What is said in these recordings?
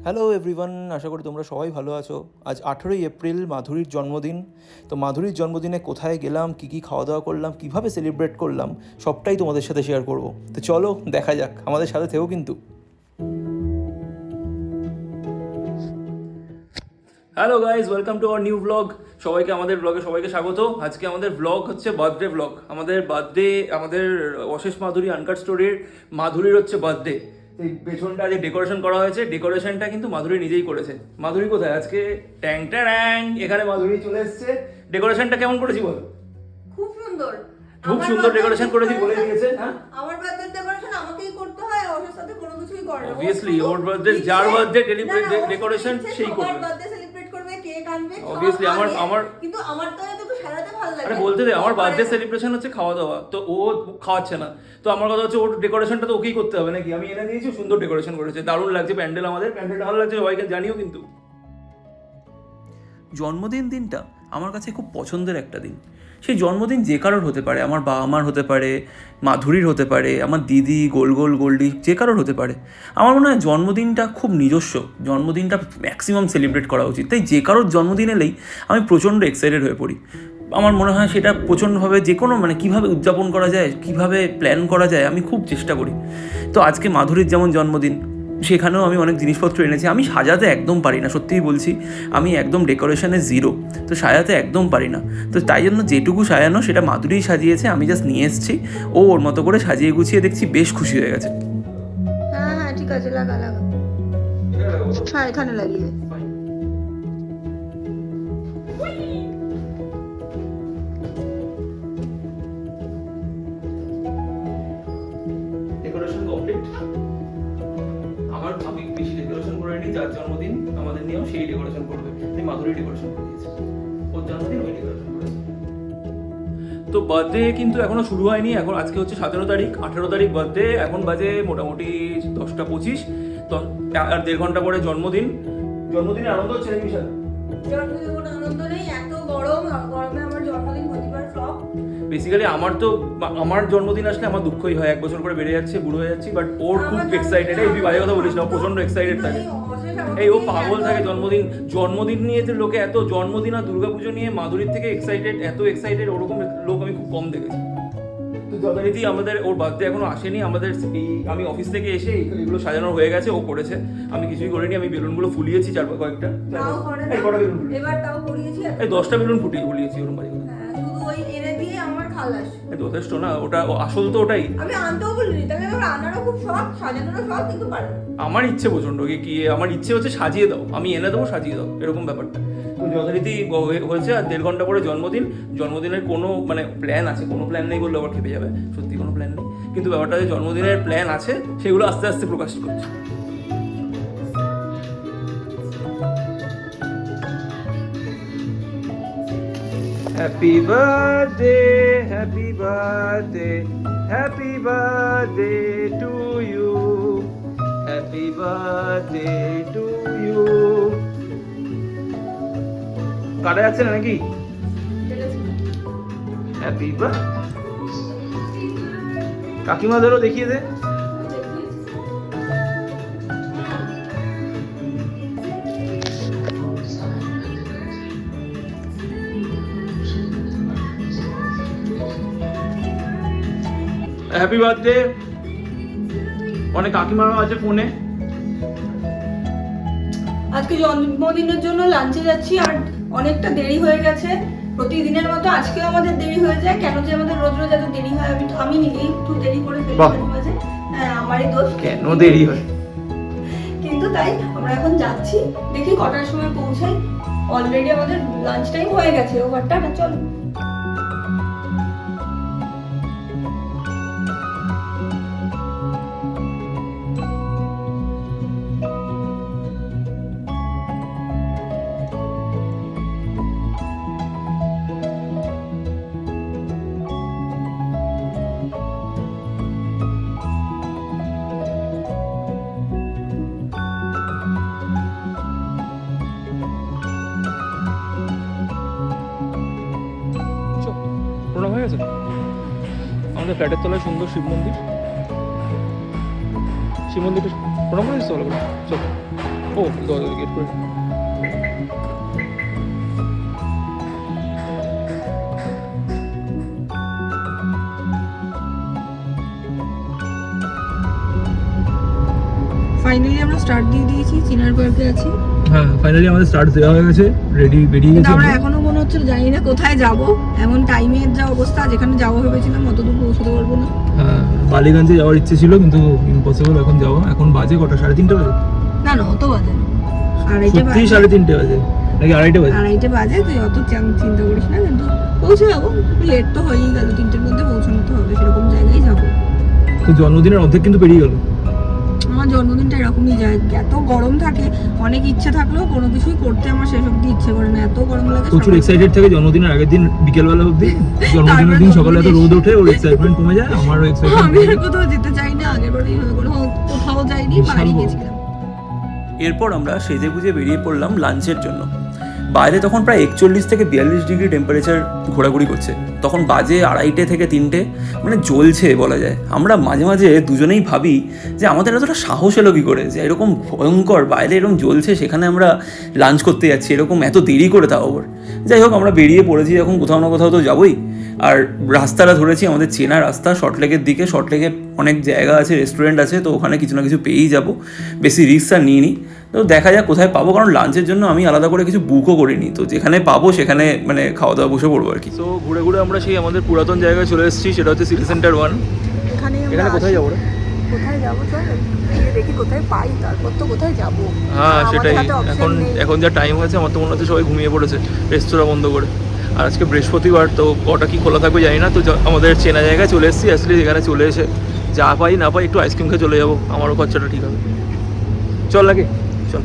Hello everyone, আশা করি তোমরা সবাই ভালো আছো। আজ 18ই এপ্রিল, মাধুরীর জন্মদিন। তো মাধুরীর জন্মদিনে কোথায় গেলাম, কী খাওয়া দাওয়া করলাম, কীভাবে সেলিব্রেট করলাম, সবটাই তোমাদের সাথে শেয়ার করব। তো চলো দেখা যাক, আমাদের সাথে থেও কিন্তু। Hello guys, welcome to our new blog. সবাইকে আমাদের ব্লগে সবাইকে স্বাগত। আজকে আমাদের ব্লগ হচ্ছে বার্থডে ব্লগ। আমাদের অশেষ মাধুরী আনকাট স্টোরির মাধুরীর হচ্ছে বার্থডে। এই পেছনটা যে ডেকোরেশন করা হয়েছে, ডেকোরেশনটা কিন্তু মাধুরী নিজেই করেছে। মাধুরী কোথায় আজকে? ট্যাং ট্যাং, এখানে মাধুরী চলে এসেছে। ডেকোরেশনটা কেমন করেছি বল? খুব সুন্দর, খুব সুন্দর ডেকোরেশন করেছি বলে দিয়েছে। হ্যাঁ, আমার বার্থডে ডেকোরেশন আমাকেই করতে হয়, ওর সাথে কোনো কিছুই করে না। অবভিয়াসলি ওর বার্থডে, যার বার্থডে ডেকোরেশন সেই করবে। বার্থডে সেলিব্রেট করবে, কেক আনবে, অবভিয়াসলি আমার কিন্তু আমার তো এত সারাতে ভালো লাগে। আরে বলতে দে, আমার বার্থডে সেলিব্রেশন হচ্ছে খাওয়া দাওয়া, তো ও খাওয়াচ্ছে না। তো আমার কথা হচ্ছে ওর ডেকোরেশনটা তো ওকেই করতে হবে নাকি? আমি এনে দিয়েছি, সুন্দর ডেকোরেশন করেছে, দারুণ লাগছে প্যান্ডেল। আমাদের প্যান্ডেলটা ভালো লাগছে, সবাইকে জানিও কিন্তু। জন্মদিন দিনটা আমার কাছে খুব পছন্দের একটা দিন। সেই জন্মদিন যে কারোর হতে পারে, আমার বাবা মার হতে পারে, মাধুরীর হতে পারে, আমার দিদি গোল্ডি, যে কারোর হতে পারে। আমার মনে হয় জন্মদিনটা খুব নিজস্ব, জন্মদিনটা ম্যাক্সিমাম সেলিব্রেট করা উচিত। তাই যে কারোর জন্মদিন এলেই আমি প্রচণ্ড এক্সাইটেড হয়ে পড়ি। আমার মনে হয় সেটা প্রচণ্ডভাবে যে কোনো কীভাবে উদযাপন করা যায়, কীভাবে প্ল্যান করা যায়, আমি খুব চেষ্টা করি। তো আজকে মাধুরীর যেমন জন্মদিন, সেখানেও আমি অনেক জিনিসপত্র এনেছি। আমি সাজাতে একদম পারি না, সত্যিই বলছি, আমি একদম ডেকোরেশনে জিরো। তো সাজাতে একদম পারি না। তো তাই জন্য যেটুকু সাজানো সেটা মাধুরীই সাজিয়েছে, আমি জাস্ট নিয়ে এসেছি। ও ওর মতো করে সাজিয়ে গুছিয়ে দেখছি বেশ খুশি হয়ে গেছে। হ্যাঁ হ্যাঁ, ঠিক আছে, লাগা। হ্যাঁ, এখানে লাগিয়ে ডেকোরেশন কমপ্লিট। আমি বেশি ডেকোরেশন করে নিই, যার জন্মদিন আমাদের নিয়েও সেই ডেকোরেশন করবে। তাই মাধুরী ডেকোরেশন করে দিয়েছে, ওর জন্মদিন ওই ডেকোরেশন করেছে। তো বার্থডে কিন্তু এখনো শুরু হয়নি। এখন আজকে হচ্ছে 17 তারিখ, 18 তারিখ বার্থডে। এখন বাজে মোটামুটি 10টা 25। তো আর 1.5 ঘন্টা পরে জন্মদিন। জন্মদিনের আনন্দ হচ্ছে নাকি বিশাল? জন্মদিনে কোনো আনন্দ নেই, এত গরমে আমার জন্মদিন হতে পারে সব। বেসিক্যালি আমার জন্মদিন আসলে আমার দুঃখই হয়, 1 বছর করে বেড়ে যাচ্ছে, বুড়ো হয়ে যাচ্ছি। বাট ওর খুব এক্সাইটেড। এই বাজে কথা বলিস না, ও প্রচন্ড এক্সাইটেড থাকে। এই ও পাগল থাকে জন্মদিন নিয়ে। যে লোকে এত জন্মদিন আর দুর্গাপুজো নিয়ে মাধুরীর থেকে এত এক্সাইটেড, ওরকম লোক আমি খুব কম দেখেছি। তো যথারীতি আমাদের ওর বার্থডে এখনো আসেনি। আমি অফিস থেকে এসে এগুলো সাজানো হয়ে গেছে, ও করেছে। আমি কিছুই করিনি। আমি বেলুনগুলো ফুলিয়েছি কয়েকটা। এবার তাও করিয়েছি, এই 10টা বেলুন ফুলিয়েছি ওরকম বাড়ি। শুধু ওই এনে দিয়ে আমার খালাস যথেষ্ট না? ওটা আসল তো ওটাই। আমি আনতেও বলিনি, তাহলে আমার আনারও খুব শখ, সাজানোরও শখ, কিন্তু পারি না। আমার ইচ্ছে প্রচন্ড, কি আমার ইচ্ছে হচ্ছে সাজিয়ে দাও, আমি এনে দেবো, সাজিয়ে দাও, এরকম ব্যাপারটা। তো যথারীতি হয়েছে। আর 1.5 ঘন্টা পরে জন্মদিনের কোনো প্ল্যান আছে? কোনো প্ল্যান নেই বললে আবার খেপে যাবে, সত্যি কোনো প্ল্যান নেই। কিন্তু ব্যাপারটা যে জন্মদিনের প্ল্যান আছে, সেগুলো আস্তে আস্তে প্রকাশ করছে। Happy birthday, happy birthday, happy birthday to you, happy birthday to you. কাটা যাচ্ছে না নাকি? Happy birthday. কাকিমা ধরো, দেখিয়ে দে। Happy birthday. অনেক কাকিমারা আছে ফোনে। আজকে জন্মদিনের জন্য লাঞ্চে যাচ্ছি, আর অনেকটা দেরি হয়ে গেছে। প্রতিদিনের মতো আজকেও আমাদের দেরি হয়ে যায়। কেন যে আমাদের রোজ রোজ এত দেরি হয়, আমি নিজেই একটু দেরি করে ফেলি মাঝে মাঝে। হ্যাঁ, আমারই দোষ। কেন দেরি হয়? কিন্তু তাই আমরা এখন যাচ্ছি, দেখি কটার সময় পৌঁছাই। অলরেডি আমাদের লাঞ্চ টাইম হয়ে গেছে। ওভারটা চলো। প্রণাম হয়ে গেছে। আমাদের ফ্ল্যাটের তলায় সুন্দর শিব মন্দিরটা প্রণাম করে দিচ্ছি। চল। ও গেট করে ফাইনালি আমরা স্টার্ট দিয়ে দিয়েছি, চিনার পার্কে আছি। হ্যাঁ ফাইনালি আমাদের স্টার্ট দেওয়া হয়ে গেছে, রেডি বেরিয়ে গেছি আমরা এখনো মনে হচ্ছে জানি না কোথায় যাব, এমন টাইমের যা অবস্থা, যেখানে যাওয়া ভেবেছিলাম অতদূর পৌঁছতে পারবো না। হ্যাঁ বালিগঞ্জে যাওয়ার ইচ্ছে ছিল কিন্তু ইম্পসিবল এখন যাওয়া। এখন বাজে কটা? 3:30 বাজে? না না অত বাজে না, আড়াইটে বাজে। 3:30 বাজে নাকি 2:30 বাজে? 2:30 বাজে, তুই অত চিন্তা করিস না, কিন্তু পৌঁছে যাবো। লেট তো হয়েই গেল, 3টের মধ্যে পৌঁছানো তো হবে, সেরকম জায়গায় যাবো। তো জন্মদিনের অর্ধেক কিন্তু পেরিয়ে গেল। আমার জন্মদিনটা এরকমই যায়, এত গরম থাকে, অনেক ইচ্ছে থাকলেও কোনো কিছুই করতে আমার শেষ অব্দি ইচ্ছে করে না, এত গরম লাগে। প্রচুর এক্সাইটেড থাকে জন্মদিনের আগের দিন বিকেলবেলা অবধি, জন্মদিনের দিন সকালে এত রোদ ওঠে, ওর এক্সাইটমেন্ট কমে যায়, আমারও এক্সাইটমেন্ট। আমি আর কোথাও যেতে চাই না, আগের বারে এইভাবে করে কোথাও যাইনি, বাড়ি গেছিলাম। এরপর আমরা সেজে গুজে বেরিয়ে পড়লাম লাঞ্চের জন্য। বাইরে তখন প্রায় 41 থেকে 42 ডিগ্রি টেম্পারেচার ঘোরাঘুরি করছে। তখন বাজে 2:30 থেকে 3টে, মানে জ্বলছে বলা যায়। আমরা মাঝে মাঝে দুজনেই ভাবি যে আমাদের এতটা সাহস এলো কী করে, যে এরকম ভয়ঙ্কর বাইরে এরকম জ্বলছে, সেখানে আমরা লাঞ্চ করতে যাচ্ছি এরকম এত দেরি করে, তাও আবার। যাই হোক আমরা বেরিয়ে পড়েছি, এখন কোথাও না কোথাও তো যাবোই। আর রাস্তাটা ধরেছি আমাদের চেনা রাস্তা, শর্টলেকের দিকে। শর্টলেকে অনেক জায়গা আছে, রেস্টুরেন্ট আছে, তো ওখানে কিছু না কিছু পেয়েই যাবো, বেশি রিস্ক আর নিই নি। তো দেখা যাক কোথায় পাবো, কারণ লাঞ্চের জন্য আমি আলাদা করে কিছু বুকও করিনি, তো যেখানে পাবো সেখানে মানে খাওয়া দাওয়া বসে পড়বো আর কি। তো ঘুরে ঘুরে আমরা সেই আমাদের পুরাতন জায়গায় চলে এসেছি, সেটা হচ্ছে সিটি সেন্টার 1। এখানে কোথায় যাবো রে? কোথায় যাবো চল দেখি, কোথায় পাই, তারপর তো কোথায় যাবো। হ্যাঁ সেটাই, এখন যা টাইম হয়েছে আমার তো মনে হচ্ছে সবাই ঘুমিয়ে পড়েছে রেস্তোরাঁ বন্ধ করে। আর আজকে বৃহস্পতিবার, তো কটা কি খোলা থাকবে জানি না। তো আমাদের চেনা জায়গায় চলে এসেছি, আসলে যেখানে চলে এসে যা পাই না পাই একটু আইসক্রিম খেয়ে চলে যাবো, আমারও খরচাটা ঠিক হবে। চল লাগে চল।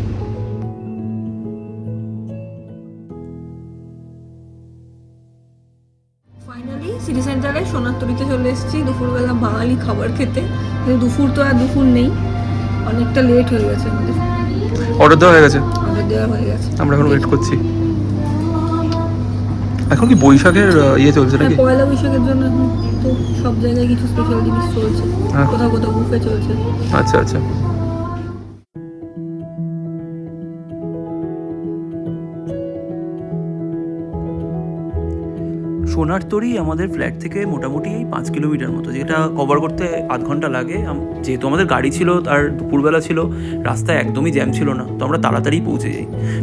ফাইনালি সিটি সেন্টারে সোনারতরীতে চলে এসেছি দুপুরবেলা বাঙালি খাবার খেতে। কিন্তু দুপুর তো আর দুপুর নেই, অনেকটা লেট হয়ে গেছে আমাদের। অর্ডার দেওয়া হয়ে গেছে, অর্ডার দেওয়া হয়ে গেছে, আমরা এখন ওয়েট করছি। এখন কি বৈশাখের ইয়ে চলছে নাকি? পয়লা বৈশাখের জন্য এখন তো সব জায়গায় কিছু স্পেশাল জিনিস চলছে, কোথাও কোথাও বুফে চলছে। আচ্ছা আচ্ছা। সোনারতরী আমাদের ফ্ল্যাট থেকে মোটামুটি এই 5 কিলোমিটার মতো, যেটা কভার করতে আধ ঘন্টা লাগে। যেহেতু আমাদের গাড়ি ছিল আর দুপুরবেলা ছিল, রাস্তায় একদমই জ্যাম ছিল না, তো আমরা তাড়াতাড়ি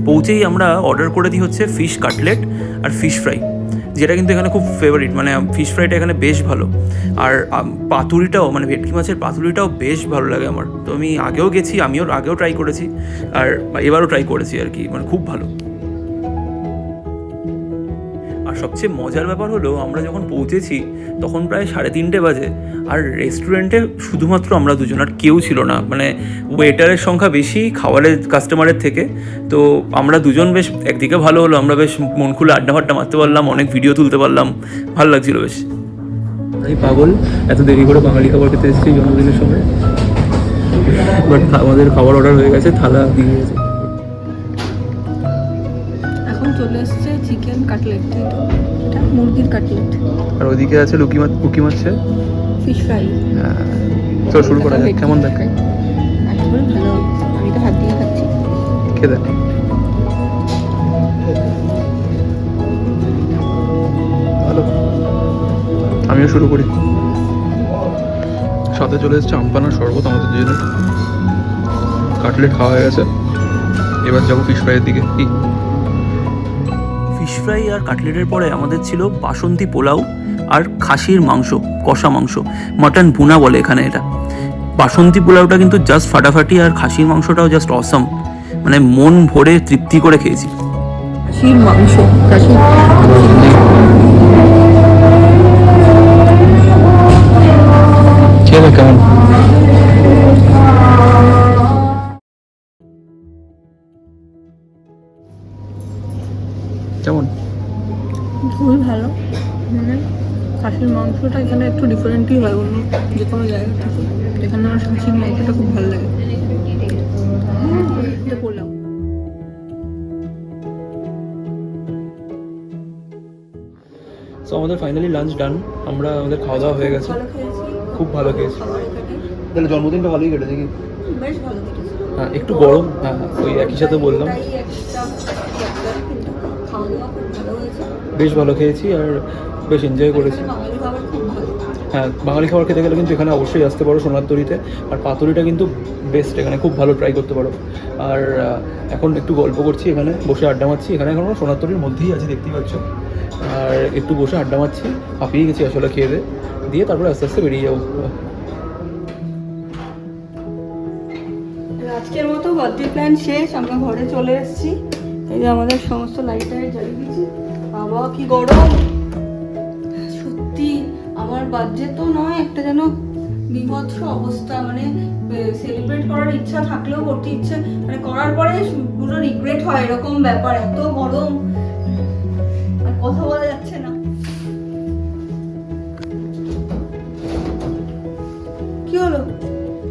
পৌঁছেই আমরা অর্ডার করে দিই হচ্ছে ফিশ কাটলেট আর ফিশ ফ্রাই, যেটা কিন্তু এখানে খুব ফেভারিট। মানে ফিশ ফ্রাইটা এখানে বেশ ভালো, আর পাতুরিটাও, মানে ভেটকি মাছের পাতুরিটাও বেশ ভালো লাগে আমার। তো আমি আগেও গেছি, আগেও ট্রাই করেছি, আর এবারও ট্রাই করেছি আর কি, মানে খুব ভালো। আর সবচেয়ে মজার ব্যাপার হলো, আমরা যখন পৌঁছেছি তখন প্রায় 3:30 বাজে, আর রেস্টুরেন্টে শুধুমাত্র আমরা দুজন, আর কেউ ছিল না। মানে ওয়েটারের সংখ্যা বেশি খাবারের কাস্টমারের থেকে। তো আমরা দুজন বেশ, একদিকে ভালো হলো, আমরা বেশ মন খুলে আড্ডা ফাড্ডা মারতে পারলাম, অনেক ভিডিও তুলতে পারলাম, ভালো লাগছিল বেশ। এই পাগল এত দেরি করে বাঙালি খাবার খেতে এসেছি জন্মদিনের সময়, বাট আমাদের খাবার অর্ডার হয়ে গেছে, থালা দিয়ে গেছে। এখন চলে এসছে চিকেন কাটলেট, এটা মুরগির কাটলেট, আর ওইদিকে আছে কুকি মাছে ফিশ ফ্রাই। হ্যাঁ চল শুরু করা যাক। কেমন দেখায়? একেবারে ভালো, আমি তো হাত দিয়ে খাচ্ছি। খেয়ে দেখ। ভালো, আমিও শুরু করি। সাথে চলে এসেছে আমপানার শরবত আমাদের জন্য। কাটলেট খাওয়া হয়ে গেছে, এবার যাবো ফিশ ফ্রাইয়ের দিকে। কি ফিশ ফ্রাই আর কাটলেটের পরে আমাদের ছিল বাসন্তী পোলাও আর খাসির মাংস, কষা মাংস, মাটন ভুনা বলে এখানে এটা। বাসন্তী পোলাওটা কিন্তু জাস্ট ফাটাফাটি, আর খাসির মাংসটাও জাস্ট অসাম, মানে মন ভরে তৃপ্তি করে খেয়েছি। খাসির মাংস, খেয়ে কেমন? কেমন? খুবই ভালো। মানে খাসির মাংসটা এখানে একটু ডিফারেন্টই হয় অন্য যে কোনো জায়গা থেকে। এখানে আমার খাসির মাংসটা খুব ভালো লাগে। এটা পোলাও। সো আমাদের ফাইনালি লাঞ্চ ডান, আমাদের খাওয়া দাওয়া হয়ে গেছে, খুব ভালো খেয়েছি। তাহলে জন্মদিনটা ভালোই কেটেছে কি? বেশ ভালো কেটেছে। হ্যাঁ একটু গরম, হ্যাঁ ওই একই সাথে বললাম। ওটাই একটা factor, কিন্তু খাওয়া দাওয়া খুব ভালো হয়েছে। বেশ ভালো খেয়েছি আর বেশ এনজয় করেছি। এখানে বাঙালি খাবার খুব ভালো। হ্যাঁ বাঙালি খাবার খেতে গেলে কিন্তু এখানে অবশ্যই আসতে পারো সোনার তরীতে। আর পাতুরিটা কিন্তু বেস্ট, এখানে খুব ভালো ট্রাই করতে পারো। আর এখন একটু গল্প করছি, এখানে বসে আড্ডা মারছি। এখানে এখন আমরা সোনার তরীর মধ্যেই আছি, দেখতেই পাচ্ছ। আর একটু বসে আড্ডা মারছি, হাঁপিয়ে গেছি আসলে খেয়ে দিয়ে তারপরে আস্তে আস্তে বেরিয়ে যাবো। আজকের মতো বার্থডে প্ল্যান শেষ, আমরা ঘরে চলে এসেছি। এই যে আমাদের সমস্ত লাইট টাইট জ্বালিয়ে দিয়েছি। বাবা কি গরম, সত্যি আমার বার্থডে তো নয়, একটা যেন বিভৎস অবস্থা। মানে সেলিব্রেট করার ইচ্ছা থাকলেও করতে ইচ্ছে, মানে করার পরে পুরো রিগ্রেট হয়, এরকম ব্যাপার। এত গরম আর কথা বলা যাচ্ছে না। কি হলো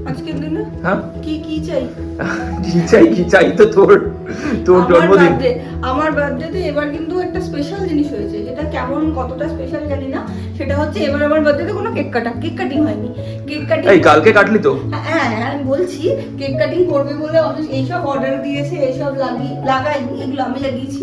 আজকের দিনে? হ্যাঁ কি কি চাই? কি চাই তো তোর জন্মদিন। আমার বার্থডেতে এবার কিন্তু একটা স্পেশাল জিনিস হয়েছে, যেটা কেমন কতটা স্পেশাল জানি না। সেটা হচ্ছে এবার আমার বার্থডেতে কোনো কেক কাটিং হয়নি। কেক কাটিং এই কালকে কাটলি তো? হ্যাঁ আমি বলছি কেক কাটিং করবে বলে এইসব অর্ডার দিয়েছে, এইসব লাগাইনি, এগুলো আমি লাগিয়েছি।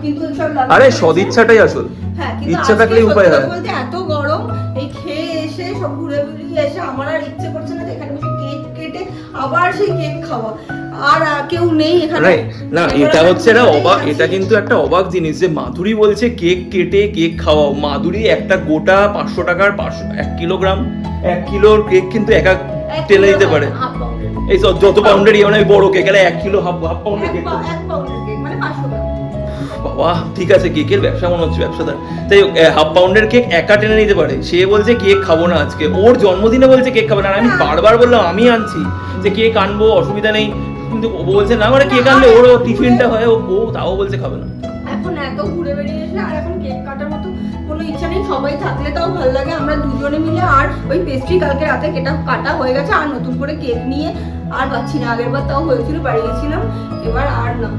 কিন্তু এইসব আরে সদিচ্ছাটাই আসল। হ্যাঁ কিন্তু ইচ্ছা থাকলে উপায় হয়। বলতে এত গরম, এই খেয়ে এসে সব ঘুরে বেরিয়ে এসে আমার আর ইচ্ছে করছে না যে এখানে বসে কেক কেটে আবার সেই কেক খাওয়া। আর কেউ নেই এখানে না, এটা হচ্ছে না অবাক, এটা কিন্তু একটা অবাক জিনিস যে মাধুরী বলছে কেক কেটে কেক খাওয়াও। মাধুরী একটা গোটা 500 টাকার 1 কিলোগ্রাম 1 কিলোর কেক কিন্তু একা টেনে দিতে পারে। এই যত পাউন্ডেরই মানে বড় কেক, এলে 1 কিলো হাফ পাউন্ডের কেক, 1 পাউন্ডের কেক মানে 500 গ্রাম। বাবা ঠিক আছে, কেকের ব্যবসা মনে হচ্ছে ব্যবসাদার। তাই হাফ পাউন্ডের কেক একা টেনে নিতে পারে। সে বলছে কেক খাবো না আজকে, ওর জন্মদিনে বলছে কেক খাবো না। আর আমি বারবার বললাম আমি আনছি, যে কেক আনবো অসুবিধা নেই, কিন্তু ও বলছে না, মানে কেক আনলে ওরও টিফিনটা হয়, ও তাও বলছে খাবে না। এখন এত ঘুরে বেরিয়ে এসে আর এখন কেক কাটার মতো কোনো ইচ্ছা নেই। সবাই থাকলে তাও ভালো লাগে, আমরা দুজনে মিলে। আর ওই পেস্ট্রি কালকে রাতে কাটা হয়ে গেছে, আর নতুন করে কেক নিয়ে আর পাচ্ছি না। আগের বার তাও হয়েছিল, বাড়ি গেছিলাম, এবার আর না।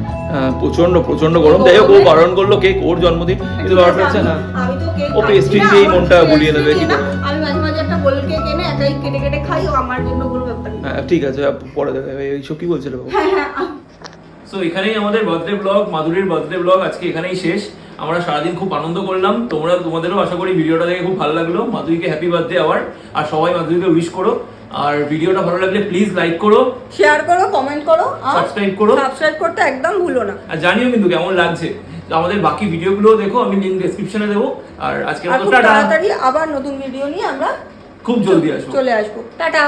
প্রচন্ড গরম। যাই হোক ও বারণ করলো, কেক ওর জন্মদিন, কিন্তু ব্যাপারটা হচ্ছে না, আমি তো কেক ও পেস্ট্রি খেয়েই মনটা ভুলিয়ে নেবে। কি করে আমি মাঝে মাঝে একটা গোল কেক এনে একাই কেটে কেটে খাই, ও আমার জন্য কোনো ব্যাপার না। হ্যাঁ ঠিক আছে, পরে দেখা যাবে। এইসব কি বলছিল বাবু? হ্যাঁ সো এখানেই আমাদের বার্থডে ব্লগ, মাধুরীর বার্থডে ব্লগ আজকে এখানেই শেষ। আমরা সারাদিন খুব আনন্দ করলাম, তোমাদেরও আশা করি ভিডিওটা দেখে খুব ভালো লাগলো। মাধুরীকে হ্যাপি বার্থডে আওয়ার, আর সবাই মাধুরীকে উইশ করো। আর ভিডিওটা ভালো লাগলে প্লিজ লাইক করো, শেয়ার করো, কমেন্ট করো, সাবস্ক্রাইব করো। সাবস্ক্রাইব করতে একদম ভুলো না। আর জানিও কিন্তু কেমন লাগছে। আমাদের বাকি ভিডিওগুলো দেখো, আমি লিংক ডেসক্রিপশনে দেবো। আর আজকে মতো টাটা। তাড়াতাড়ি আবার নতুন ভিডিও নিয়ে আমরা খুব জলদি আসবো, চলে আসবো। টাটা।